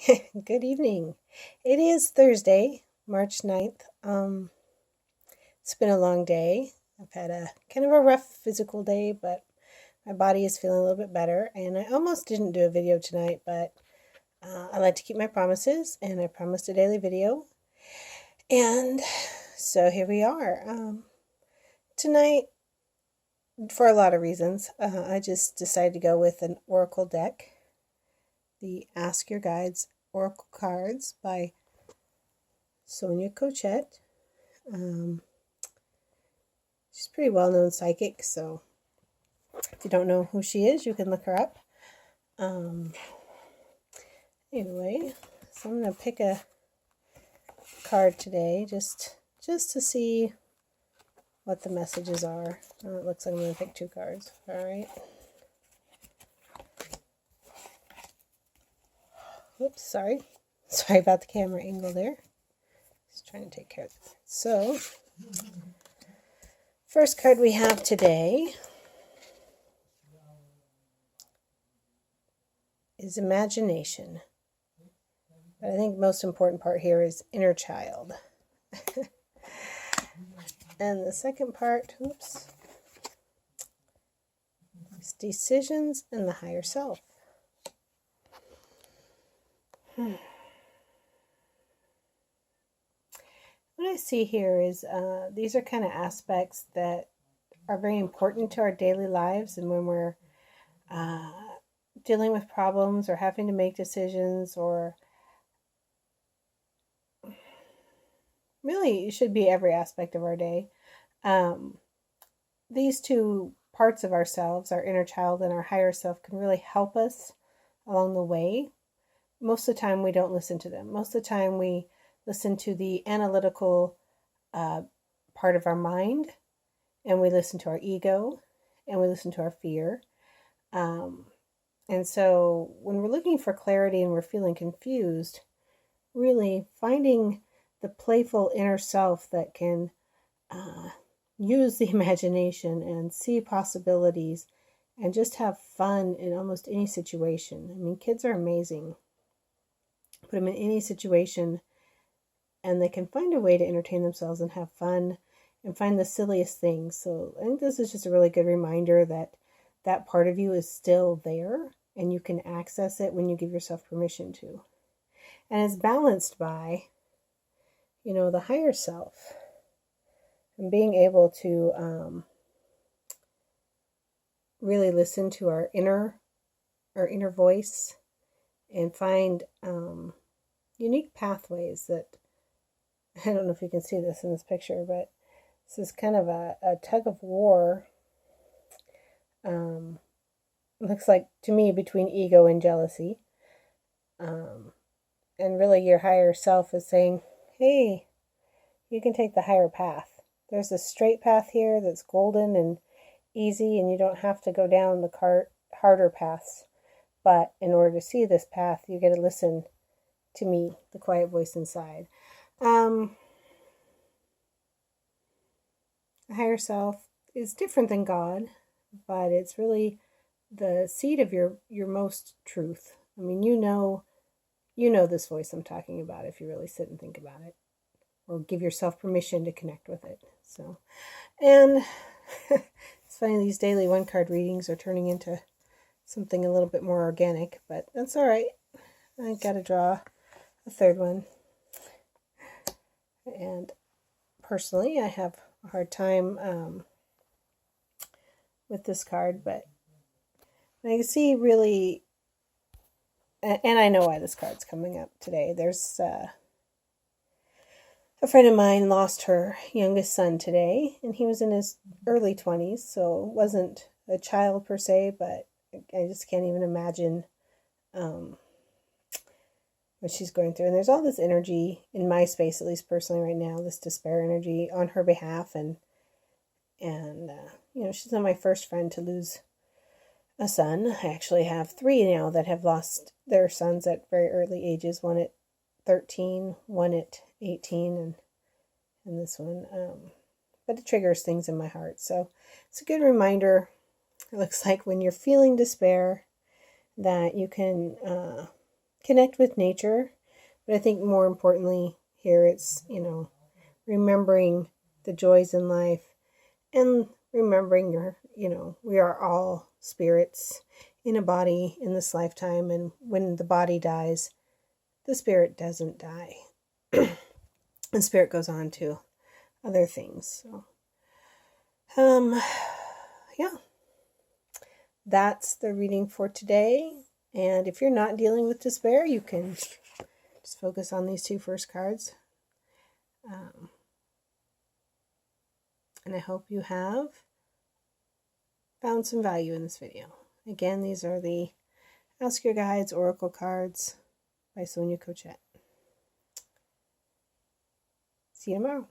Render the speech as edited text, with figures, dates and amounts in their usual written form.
Good evening. It is Thursday, March 9th. It's been a long day. I've had a kind of a rough physical day, but my body is feeling a little bit better. And I almost didn't do a video tonight, but I like to keep my promises, and I promised a daily video. And so here we are. Tonight, for a lot of reasons, I just decided to go with an Oracle deck, the Ask Your Guides Oracle cards by Sonia Choquette. She's a pretty well-known psychic, so if you don't know who she is, you can look her up. Anyway, so I'm going to pick a card today just to see what the messages are. Oh, it looks like I'm going to pick two cards. All right. Oops, sorry. Sorry about the camera angle there. Just trying to take care of this. So, first card we have today is imagination. But I think the most important part here is inner child. And the second part, is decisions and the higher self. What I see here is these are kind of aspects that are very important to our daily lives, and when we're dealing with problems or having to make decisions, or really it should be every aspect of our day. These two parts of ourselves, our inner child and our higher self, can really help us along the way. Most of the time we don't listen to them. Most of the time we listen to the analytical part of our mind, and we listen to our ego, and we listen to our fear. And so when we're looking for clarity and we're feeling confused, really finding the playful inner self that can use the imagination and see possibilities and just have fun in almost any situation. I mean, kids are amazing. Put them in any situation and they can find a way to entertain themselves and have fun and find the silliest things. So I think this is just a really good reminder that that part of you is still there and you can access it when you give yourself permission to. And it's balanced by, the higher self and being able to really listen to our inner voice and find unique pathways that, I don't know if you can see this in this picture, but this is kind of a tug of war. Looks like to me between ego and jealousy. And really your higher self is saying, hey, you can take the higher path. There's a straight path here that's golden and easy, and you don't have to go down the harder paths. But in order to see this path, you got to listen to me, the quiet voice inside. The higher self is different than God, but it's really the seed of your most truth. I mean, you know this voice I'm talking about if you really sit and think about it, or give yourself permission to connect with it. So, and it's funny, these daily one card readings are turning into something a little bit more organic, but that's all right. I got to draw a third one. And personally, I have a hard time with this card, but I can see really, and I know why this card's coming up today. There's a friend of mine lost her youngest son today, and he was in his early 20s, so wasn't a child per se, but I just can't even imagine what she's going through. And there's all this energy in my space, at least personally right now, this despair energy on her behalf. And she's not my first friend to lose a son. I actually have 3 now that have lost their sons at very early ages. One at 13, one at 18, and this one. But it triggers things in my heart. So it's a good reminder. It looks like when you're feeling despair, that you can connect with nature. But I think more importantly here it's, remembering the joys in life and remembering we are all spirits in a body in this lifetime, and when the body dies, the spirit doesn't die. The spirit goes on to other things. So, yeah, that's the reading for today. And if you're not dealing with despair, you can just focus on these two first cards. And I hope you have found some value in this video. Again, these are the Ask Your Guides Oracle cards by Sonia Choquette. See you tomorrow.